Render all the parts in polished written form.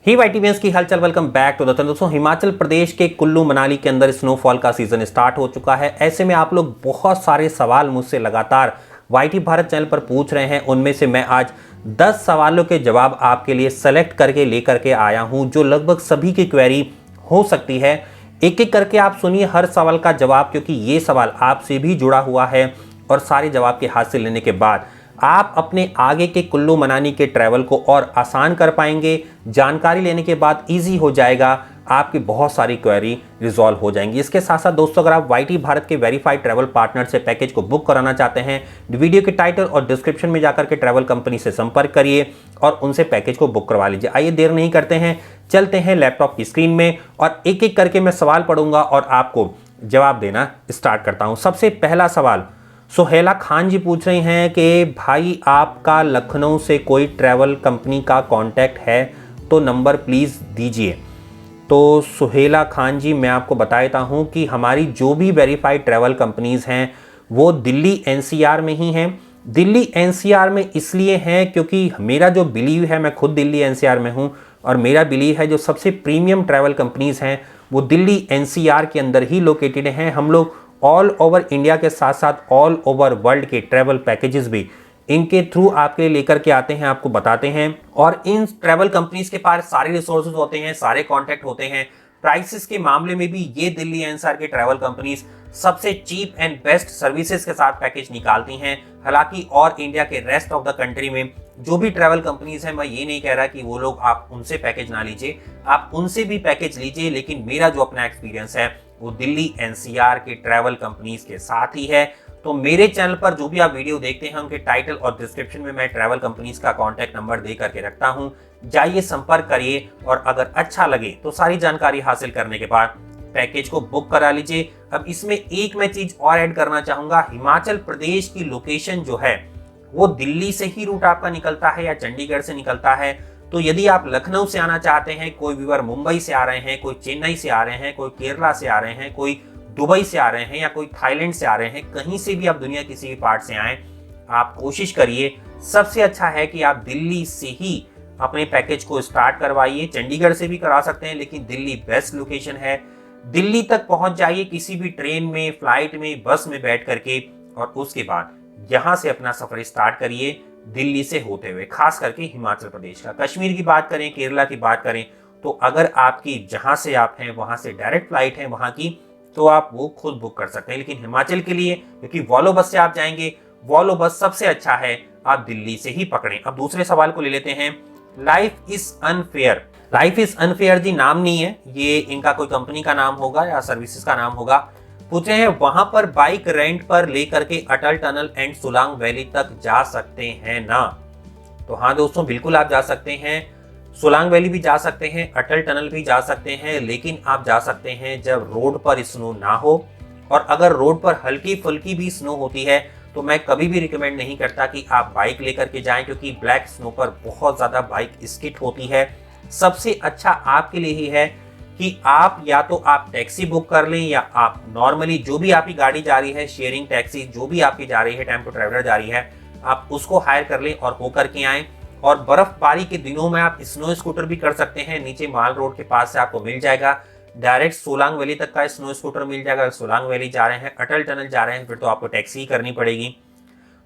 ही वाईटीवीएंस की हालचाल, welcome back to the channel. दोस्तों, हिमाचल प्रदेश के कुल्लू मनाली के अंदर स्नोफॉल का सीजन स्टार्ट हो चुका है। ऐसे में आप लोग बहुत सारे सवाल मुझसे लगातार वाईटी भारत चैनल पर पूछ रहे हैं। उनमें से मैं आज 10 सवालों के जवाब आपके लिए सेलेक्ट करके लेकर के आया हूं, जो लगभग सभी की क्वेरी हो सकती है। एक एक करके आप सुनिए हर सवाल का जवाब, क्योंकि ये सवाल आपसे भी जुड़ा हुआ है और सारे जवाब के हाथ से लेने के बाद आप अपने आगे के कुल्लू मनाली के ट्रैवल को और आसान कर पाएंगे। जानकारी लेने के बाद इजी हो जाएगा, आपकी बहुत सारी क्वेरी रिजॉल्व हो जाएंगी। इसके साथ साथ दोस्तों, अगर आप वाईटी भारत के वेरीफाइड ट्रैवल पार्टनर से पैकेज को बुक कराना चाहते हैं, वीडियो के टाइटल और डिस्क्रिप्शन में जाकर के ट्रैवल कंपनी से संपर्क करिए और उनसे पैकेज को बुक करवा लीजिए। आइए देर नहीं करते हैं, चलते हैं लैपटॉप की स्क्रीन में और एक एक करके मैं सवाल पढ़ूंगा और आपको जवाब देना स्टार्ट करता हूं। सबसे पहला सवाल सुहेला खान जी पूछ रही हैं कि भाई, आपका लखनऊ से कोई ट्रैवल कंपनी का कांटेक्ट है तो नंबर प्लीज़ दीजिए। तो सुहेला खान जी, मैं आपको बता देता हूं कि हमारी जो भी वेरीफाइड ट्रैवल कंपनीज़ हैं वो दिल्ली एनसीआर में ही हैं। दिल्ली एनसीआर में इसलिए हैं क्योंकि मेरा जो बिलीव है, मैं खुद दिल्ली एनसीआर में हूं और मेरा बिलीव है जो सबसे प्रीमियम ट्रैवल कंपनीज़ हैं वो दिल्ली एनसीआर के अंदर ही लोकेटेड हैं। हम लोग ऑल ओवर इंडिया के साथ साथ ऑल ओवर वर्ल्ड के ट्रैवल पैकेजेस भी इनके थ्रू आपके लिए लेकर के आते हैं, आपको बताते हैं। और इन ट्रैवल कंपनीज के पास सारे रिसोर्सेज होते हैं, सारे कॉन्टैक्ट होते हैं। प्राइसेस के मामले में भी ये दिल्ली एनसीआर के ट्रैवल कंपनीज सबसे चीप एंड बेस्ट सर्विसेज के साथ पैकेज निकालती हैं। हालांकि और इंडिया के रेस्ट ऑफ द कंट्री में जो भी ट्रैवल कंपनीज हैं, मैं ये नहीं कह रहा कि वो लोग आप उनसे पैकेज ना लीजिए, आप उनसे भी पैकेज लीजिए, लेकिन मेरा जो अपना एक्सपीरियंस है वो दिल्ली एनसीआर के ट्रैवल कंपनीज के साथ ही है। तो मेरे चैनल पर जो भी आप वीडियो देखते हैं उनके टाइटल और डिस्क्रिप्शन में मैं ट्रैवल कंपनीज का कांटेक्ट नंबर दे करके रखता हूं, जाइए संपर्क करिए और अगर अच्छा लगे तो सारी जानकारी हासिल करने के बाद पैकेज को बुक करा लीजिए। अब इसमें एक मैं चीज और ऐड करना चाहूंगा, हिमाचल प्रदेश की लोकेशन जो है वो दिल्ली से ही रूट आपका निकलता है या चंडीगढ़ से निकलता है। तो यदि आप लखनऊ से आना चाहते हैं, कोई व्यूअर मुंबई से आ रहे हैं, कोई चेन्नई से आ रहे हैं, कोई केरला से आ रहे हैं, कोई दुबई से आ रहे हैं या कोई थाईलैंड से आ रहे हैं, कहीं से भी आप दुनिया किसी भी पार्ट से आए, आप कोशिश करिए, सबसे अच्छा है कि आप दिल्ली से ही अपने पैकेज को स्टार्ट करवाइए। चंडीगढ़ से भी करा सकते हैं, लेकिन दिल्ली बेस्ट लोकेशन है। दिल्ली तक पहुंच जाइए किसी भी ट्रेन में, फ्लाइट में, बस में बैठ करके और उसके बाद यहां से अपना सफर स्टार्ट करिए दिल्ली से होते हुए। खास करके हिमाचल प्रदेश का, कश्मीर की बात करें, केरला की बात करें, तो अगर आपकी जहां से आप हैं वहां से डायरेक्ट फ्लाइट है वहां की, तो आप वो खुद बुक कर सकते हैं। लेकिन हिमाचल के लिए, क्योंकि वॉल्वो बस से आप जाएंगे, वॉल्वो बस सबसे अच्छा है, आप दिल्ली से ही पकड़ें। अब दूसरे सवाल को ले लेते हैं। Life is unfair. Life is unfair जी नाम नहीं है, ये इनका कोई कंपनी का नाम होगा या सर्विसेज का नाम होगा। पूछे हैं वहां पर बाइक रेंट पर लेकर के अटल टनल एंड सोलांग वैली तक जा सकते हैं ना? तो हाँ दोस्तों, बिल्कुल आप जा सकते हैं। सोलांग वैली भी जा सकते हैं, अटल टनल भी जा सकते हैं, लेकिन आप जा सकते हैं जब रोड पर स्नो ना हो। और अगर रोड पर हल्की फुल्की भी स्नो होती है तो मैं कभी भी रिकमेंड नहीं करता कि आप बाइक लेकर के जाएं, क्योंकि ब्लैक स्नो पर बहुत ज्यादा बाइक स्किड होती है। सबसे अच्छा आपके लिए ही है कि आप या तो आप टैक्सी बुक कर लें या आप नॉर्मली जो भी आपकी गाड़ी जा रही है, शेयरिंग टैक्सी जो भी आपकी जा रही है, टेम्पो ट्रैवलर जा रही है, आप उसको हायर कर लें और होकर के आएं। और बर्फबारी के दिनों में आप स्नो स्कूटर भी कर सकते हैं, नीचे माल रोड के पास से आपको मिल जाएगा। डायरेक्ट सोलांग वैली तक का स्नो स्कूटर मिल जाएगा। अगर सोलांग वैली जा रहे हैं, अटल टनल जा रहे हैं, फिर तो आपको टैक्सी ही करनी पड़ेगी।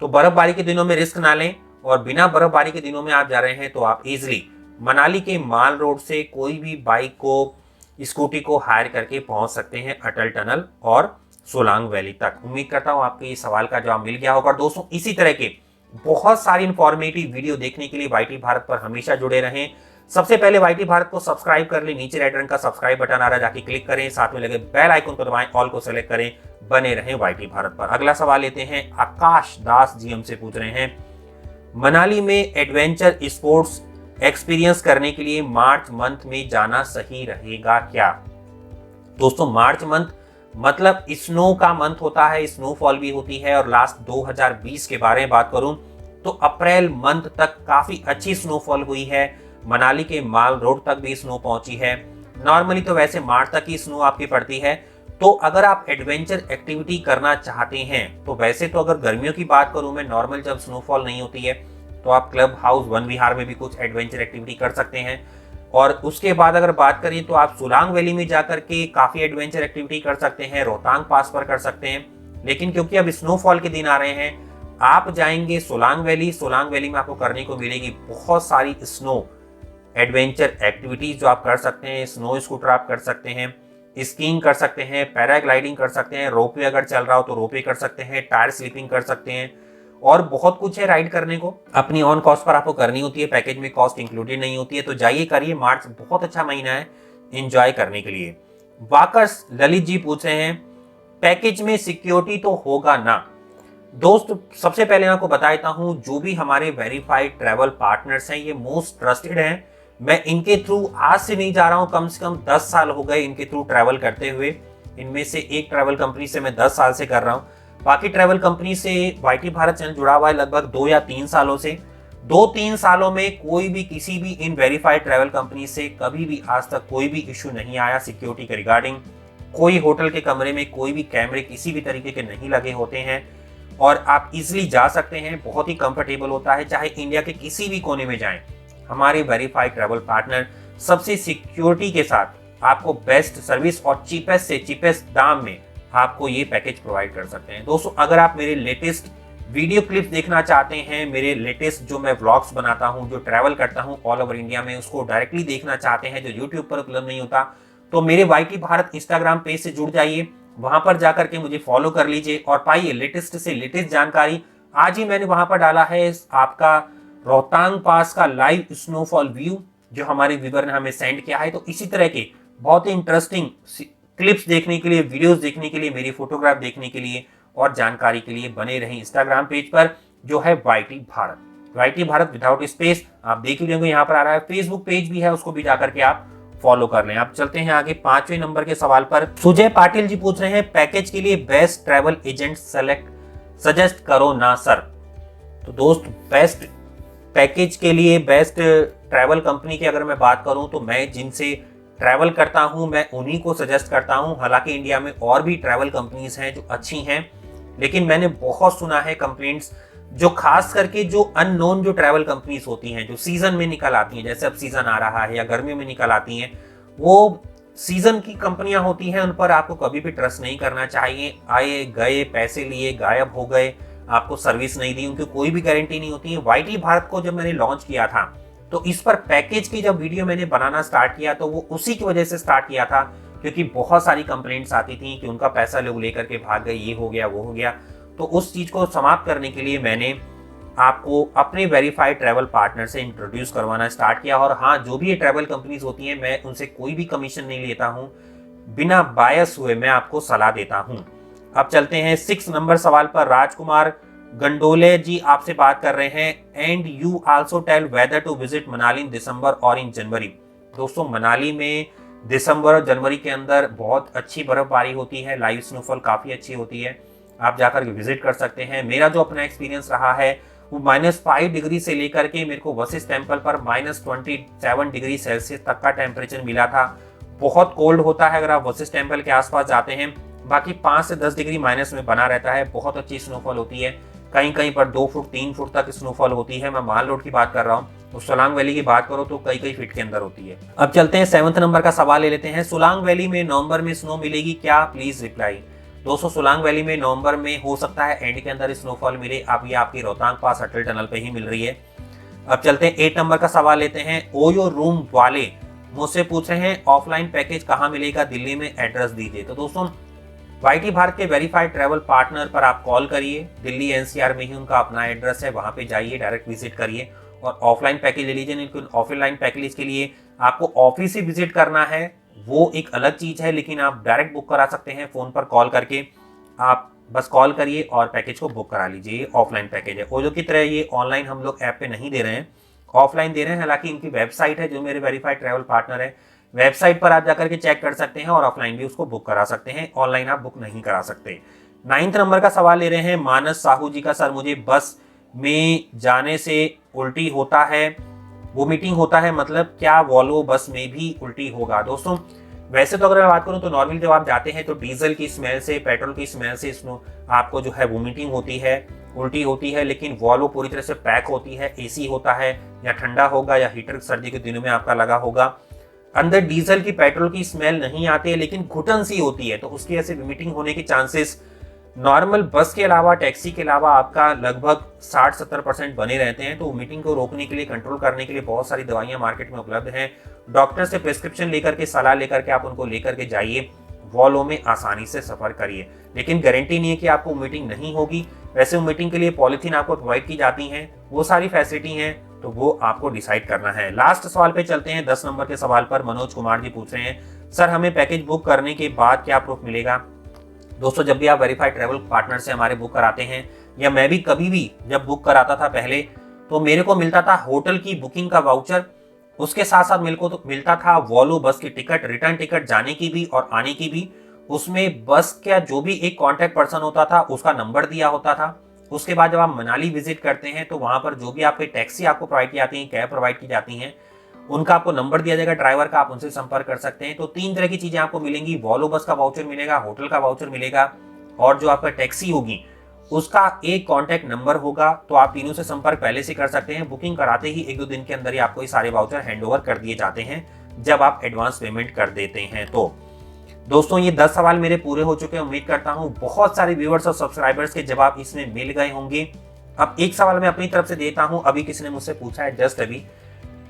तो बर्फबारी के दिनों में रिस्क ना लें, और बिना बर्फबारी के दिनों में आप जा रहे हैं तो आप इजिली मनाली के माल रोड से कोई भी बाइक को, स्कूटी को हायर करके पहुंच सकते हैं अटल टनल और सोलांग वैली तक। उम्मीद करता हूं आपके इस सवाल का जवाब मिल गया होगा। दोस्तों, इसी तरह के बहुत सारी इंफॉर्मेटिव वीडियो देखने के लिए वाईटी भारत पर हमेशा जुड़े रहें। सबसे पहले वाईटी भारत को सब्सक्राइब कर लें, नीचे रेड रंग का सब्सक्राइब बटन आ रहा है, जाके क्लिक करें, साथ में लगे बेल आइकन को दबाएं, ऑल को सेलेक्ट करें, बने रहें वाईटी भारत पर। अगला सवाल लेते हैं। आकाश दास जी हमसे पूछ रहे हैं, मनाली में एडवेंचर स्पोर्ट्स एक्सपीरियंस करने के लिए मार्च मंथ में जाना सही रहेगा क्या? दोस्तों, मार्च मंथ मतलब स्नो का मंथ होता है, स्नोफॉल भी होती है। और लास्ट 2020 के बारे में बात करूं तो अप्रैल मंथ तक काफी अच्छी स्नोफॉल हुई है। मनाली के माल रोड तक भी स्नो पहुंची है। नॉर्मली तो वैसे मार्च तक ही स्नो आपकी पड़ती है। तो अगर आप एडवेंचर एक्टिविटी करना चाहते हैं तो वैसे तो अगर गर्मियों की बात करूं मैं, नॉर्मल जब स्नोफॉल नहीं होती है तो आप क्लब हाउस वन विहार में भी कुछ एडवेंचर एक्टिविटी कर सकते हैं। और उसके बाद अगर बात करें तो आप सोलांग वैली में जाकर के काफी एडवेंचर एक्टिविटी कर सकते हैं, रोहतांग पास पर कर सकते हैं। लेकिन क्योंकि अब स्नोफॉल के दिन आ रहे हैं, आप जाएंगे सोलांग वैली में आपको करने को मिलेगी बहुत सारी स्नो एडवेंचर एक्टिविटीज जो आप कर सकते हैं। स्नो स्कूटर आप कर सकते हैं, स्कीइंग कर सकते हैं, पैराग्लाइडिंग कर सकते हैं, रोपवे अगर चल रहा हो तो रोपवे कर सकते हैं, टायर स्लिपिंग कर सकते हैं और बहुत कुछ है राइड करने को। अपनी ऑन कॉस्ट पर आपको करनी होती है, पैकेज में कॉस्ट इंक्लूडेड नहीं होती है। तो जाइए करिए, मार्च बहुत अच्छा महीना है एंजॉय करने के लिए। वाकस ललित जी पूछ रहे हैं पैकेज में सिक्योरिटी तो होगा ना। दोस्त सबसे पहले मैं आपको बता देता हूं, जो भी हमारे वेरीफाइड ट्रैवल पार्टनर्स हैं ये मोस्ट ट्रस्टेड हैं। मैं इनके थ्रू आज से नहीं जा रहा हूं, कम से कम 10 साल हो गए इनके थ्रू ट्रैवल करते हुए। इनमें से एक ट्रैवल कंपनी से मैं 10 साल से कर रहा हूं, बाकी ट्रैवल कंपनी से वाईटी भारत चैनल जुड़ा हुआ है लगभग 2 या 3 सालों से। 2-3 सालों में कोई भी किसी भी इन वेरीफाइड ट्रैवल कंपनी से कभी भी आज तक कोई भी इश्यू नहीं आया सिक्योरिटी के रिगार्डिंग। कोई होटल के कमरे में कोई भी कैमरे किसी भी तरीके के नहीं लगे होते हैं और आप इजिली जा सकते हैं, बहुत ही कंफर्टेबल होता है। चाहे इंडिया के किसी भी कोने में जाएं, हमारे वेरीफाइड ट्रैवल पार्टनर सबसे सिक्योरिटी के साथ आपको बेस्ट सर्विस और चीपेस्ट से चीपेस्ट दाम में आपको ये पैकेज प्रोवाइड कर सकते हैं। दोस्तों अगर आप मेरे लेटेस्ट वीडियो क्लिप्स देखना चाहते हैं, मेरे लेटेस्ट जो मैं व्लॉग्स बनाता हूं, जो ट्रैवल करता हूं ऑल ओवर इंडिया में, उसको डायरेक्टली देखना चाहते हैं जो यूट्यूब पर उपलब्ध नहीं होता, तो मेरे वाईटी भारत इंस्टाग्राम पेज से जुड़ जाइए, वहां पर जाकर के मुझे फॉलो कर लीजिए और पाइए लेटेस्ट से लेटेस्ट जानकारी। आज ही मैंने वहां पर डाला है आपका रोहतांग पास का लाइव स्नोफॉल व्यू जो हमारे व्यूअर ने हमें सेंड किया है। तो इसी तरह के बहुत ही इंटरेस्टिंग क्लिप्स देखने के लिए, वीडियोस देखने के लिए, मेरी फोटोग्राफ देखने के लिए और जानकारी के लिए बने रहें इंस्टाग्राम पेज पर जो है वाईटी भारत विदाउट स्पेस। आप देख लीजिएगा यहाँ पर आ रहा है, फेसबुक पेज भी है, उसको भी जाकर के आप फॉलो कर लें। आप चलते हैं आगे 5वें नंबर के सवाल पर। सुजय पाटिल जी पूछ रहे हैं पैकेज के लिए बेस्ट ट्रैवल एजेंट सजेस्ट करो ना सर। तो दोस्त बेस्ट पैकेज के लिए बेस्ट ट्रैवल कंपनी की अगर मैं बात करूं तो मैं जिनसे ट्रैवल करता हूं मैं उन्हीं को सजेस्ट करता हूं। हालांकि इंडिया में और भी ट्रैवल कंपनीज हैं जो अच्छी हैं, लेकिन मैंने बहुत सुना है कंप्लेंट्स जो खास करके जो अननोन जो ट्रैवल कंपनीज होती हैं, जो सीजन में निकल आती हैं, जैसे अब सीजन आ रहा है या गर्मियों में निकल आती हैं, वो सीजन की कंपनियां होती हैं, उन पर आपको कभी भी ट्रस्ट नहीं करना चाहिए। आए गए, पैसे लिए, गायब हो गए, आपको सर्विस नहीं दी, उनकी कोई भी गारंटी नहीं होती है। वाईटी भारत को जब मैंने लॉन्च किया था तो इस पर पैकेज की जब वीडियो मैंने बनाना स्टार्ट किया तो वो उसी की वजह से स्टार्ट किया था, क्योंकि बहुत सारी कंप्लेंट्स आती थी कि उनका पैसा लोग लेकर के भाग गए, ये हो गया वो हो गया। तो उस चीज को समाप्त करने के लिए मैंने आपको अपने वेरीफाइड ट्रैवल पार्टनर से इंट्रोड्यूस करवाना स्टार्ट किया। और हाँ, जो भी ये ट्रैवल कंपनीज होती हैं मैं उनसे कोई भी कमीशन नहीं लेता हूँ, बिना बायस हुए मैं आपको सलाह देता हूँ। अब चलते हैं 6 नंबर सवाल पर। राजकुमार गंडोले जी आपसे बात कर रहे हैं, and you also tell whether to visit Manali in December और इन जनवरी। दोस्तों मनाली में दिसंबर और जनवरी के अंदर बहुत अच्छी बर्फबारी होती है, लाइव स्नोफॉल काफी अच्छी होती है, आप जाकर विजिट कर सकते हैं। मेरा जो अपना एक्सपीरियंस रहा है वो -5 डिग्री से लेकर के मेरे को वशिष्ठ टेम्पल पर -27 डिग्री सेल्सियस तक का टेम्परेचर मिला था। बहुत कोल्ड होता है अगर आप वशिष्ठ टेम्पल के आसपास जाते हैं, बाकी 5 से 10 डिग्री माइनस में बना रहता है। बहुत अच्छी स्नोफॉल होती है, कहीं कहीं पर 2 फुट 3 फुट तक स्नोफॉल होती है। मैं माल रोड की बात कर रहा हूँ, तो सोलांग वैली की बात करो तो कई फीट के अंदर होती है। अब चलते हैं 7वें नंबर का सवाल ले लेते हैं। सोलांग वैली में नवंबर में स्नो मिलेगी क्या, प्लीज रिप्लाई। दोस्तों सोलांग वैली में नवंबर में हो सकता है एंड के अंदर स्नोफॉल मिले, अब ये आपकी रोहतांग पास अटल टनल पे ही मिल रही है। अब चलते हैं 8 नंबर का सवाल लेते हैं। ओयो रूम वाले मुझसे पूछ रहे हैं ऑफलाइन पैकेज कहाँ मिलेगा दिल्ली में, एड्रेस दीजिए। तो दोस्तों वाईटी भारत के वेरीफाइड ट्रैवल पार्टनर पर आप कॉल करिए, दिल्ली एनसीआर में ही उनका अपना एड्रेस है, वहां पे जाइए, डायरेक्ट विजिट करिए और ऑफलाइन पैकेज ले लीजिए। लेकिन ऑफलाइन पैकेज के लिए आपको ऑफिस ही विजिट करना है, वो एक अलग चीज है, लेकिन आप डायरेक्ट बुक करा सकते हैं फोन पर कॉल करके। आप बस कॉल करिए और पैकेज को बुक करा लीजिए। ये ऑफलाइन पैकेज है। ओयो की तरह ये ऑनलाइन हम लोग ऐप पे नहीं दे रहे हैं, ऑफलाइन दे रहे हैं। हालांकि इनकी वेबसाइट है, जो मेरे वेरीफाइड ट्रैवल पार्टनर है, वेबसाइट पर आप जाकर के चेक कर सकते हैं और ऑफलाइन भी उसको बुक करा सकते हैं, ऑनलाइन आप बुक नहीं करा सकते। 9 नंबर का सवाल ले रहे हैं मानस साहू जी का। सर मुझे बस में जाने से उल्टी होता है, वोमिटिंग होता है, मतलब क्या वॉल्वो बस में भी उल्टी होगा। दोस्तों वैसे तो अगर मैं बात करूं तो नॉर्मली जब आप जाते हैं तो डीजल की स्मेल से, पेट्रोल की स्मेल से आपको जो है वोमिटिंग होती है, उल्टी होती है, लेकिन वॉल्व पूरी तरह से पैक होती है, एसी होता है या ठंडा होगा या हीटर सर्दी के दिनों में आपका लगा होगा। अंदर डीजल की पेट्रोल की स्मेल नहीं आती है, लेकिन घुटन सी होती है, तो उसकी वजह से वोमिटिंग होने के चांसेस नॉर्मल बस के अलावा, टैक्सी के अलावा आपका लगभग 60-70% बने रहते हैं। तो वोमिटिंग को रोकने के लिए, कंट्रोल करने के लिए बहुत सारी दवाइयां मार्केट में उपलब्ध हैं। डॉक्टर से प्रिस्क्रिप्शन लेकर के, सलाह लेकर के आप उनको लेकर के जाइए, वॉल्वो में आसानी से सफर करिए। लेकिन गारंटी नहीं है कि आपको वोमिटिंग नहीं होगी। वैसे वोमिटिंग के लिए पॉलिथीन आपको प्रोवाइड की जाती हैं, वो सारी फैसिलिटी हैं, तो वो आपको डिसाइड करना है। लास्ट सवाल पे चलते हैं। 10 नंबर के सवाल पर मनोज कुमार जी पूछ रहे हैं, सर हमें पैकेज बुक करने के बाद क्या प्रूफ मिलेगा? दोस्तों, जब भी आप वेरीफाइड ट्रैवल पार्टनर से हमारे बुक कराते हैं, या मैं भी कभी भी जब बुक कराता था पहले, तो मेरे को मिलता था होटल की बुकिंग का वाउचर, उसके साथ साथ मेरे को तो मिलता था वॉल्वो बस की टिकट, रिटर्न टिकट जाने की भी और आने की भी। उसमें बस का जो भी एक कांटेक्ट पर्सन होता था उसका नंबर दिया होता था। उसके बाद जब आप मनाली विजिट करते हैं तो वहां पर जो भी आपके टैक्सी आपको प्रोवाइड की जाती है, कैब प्रोवाइड की जाती हैं, उनका आपको नंबर दिया जाएगा ड्राइवर का, आप उनसे संपर्क कर सकते हैं। तो 3 तरह की चीजें आपको मिलेंगी, वॉल्वो बस का वाउचर मिलेगा, होटल का वाउचर मिलेगा, और जो आपका टैक्सी होगी उसका एक कांटेक्ट नंबर होगा। तो आप तीनों से संपर्क पहले से कर सकते हैं। बुकिंग कराते ही 1-2 दिन के अंदर ही आपको ये सारे वाउचर हैंड ओवर कर दिए जाते हैं, जब आप एडवांस पेमेंट कर देते हैं। तो दोस्तों, ये 10 सवाल मेरे पूरे हो चुके हैं। उम्मीद करता हूं बहुत सारे व्यूअर्स और सब्सक्राइबर्स के जवाब इसमें मिल गए होंगे। अब एक सवाल मैं अपनी तरफ से देता हूं। अभी किसी ने मुझसे पूछा है जस्ट अभी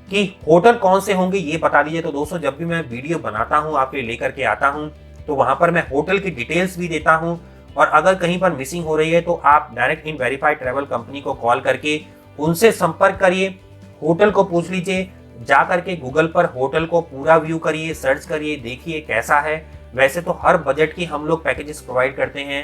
कि होटल कौन से होंगे, ये बता दीजिए। तो दोस्तों, जब भी मैं वीडियो बनाता हूं, आपके लिए लेकर के आता हूं, तो वहां पर मैं होटल की डिटेल्स भी देता हूं। और अगर कहीं पर मिसिंग हो रही है तो आप डायरेक्ट इन वेरीफाइड ट्रैवल कंपनी को कॉल करके उनसे संपर्क करिए, होटल को पूछ लीजिए, जा करके गूगल पर होटल को पूरा व्यू करिए, सर्च करिए, देखिए कैसा है। वैसे तो हर बजट की हम लोग पैकेजेस प्रोवाइड करते हैं,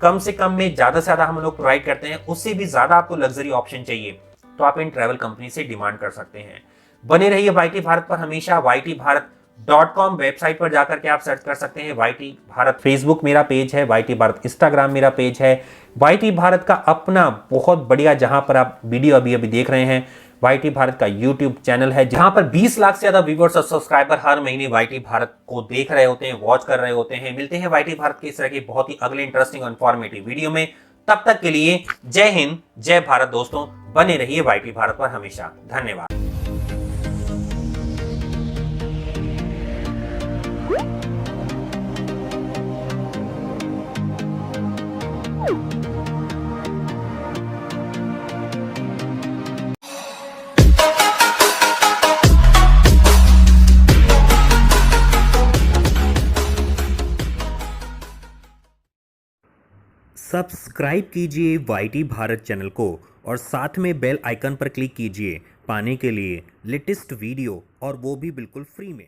कम से कम में ज्यादा से ज्यादा हम लोग प्रोवाइड करते हैं। उससे भी ज्यादा आपको लग्जरी ऑप्शन चाहिए तो आप इन ट्रैवल कंपनी से डिमांड कर सकते हैं। बने रहिए YT भारत पर हमेशा। ytbharat.com वेबसाइट पर जाकर के आप सर्च कर सकते हैं YT भारत। फेसबुक मेरा पेज है, YT भारत इंस्टाग्राम मेरा पेज है, YT भारत का अपना बहुत बढ़िया, जहां पर आप वीडियो अभी देख रहे हैं, YT भारत का यूट्यूब चैनल है, जहां पर 20 लाख से ज्यादा व्यूअर्स और सब्सक्राइबर हर महीने YT भारत को देख रहे होते हैं, वॉच कर रहे होते हैं। मिलते हैं YT भारत के इस तरह की बहुत ही अगले इंटरेस्टिंग और इंफॉर्मेटिव वीडियो में। तब तक के लिए जय हिंद, जय भारत। दोस्तों, बने रहिए YT भारत पर हमेशा। धन्यवाद। सब्सक्राइब कीजिए YT भारत चैनल को और साथ में बेल आइकन पर क्लिक कीजिए पाने के लिए लेटेस्ट वीडियो, और वो भी बिल्कुल फ्री में।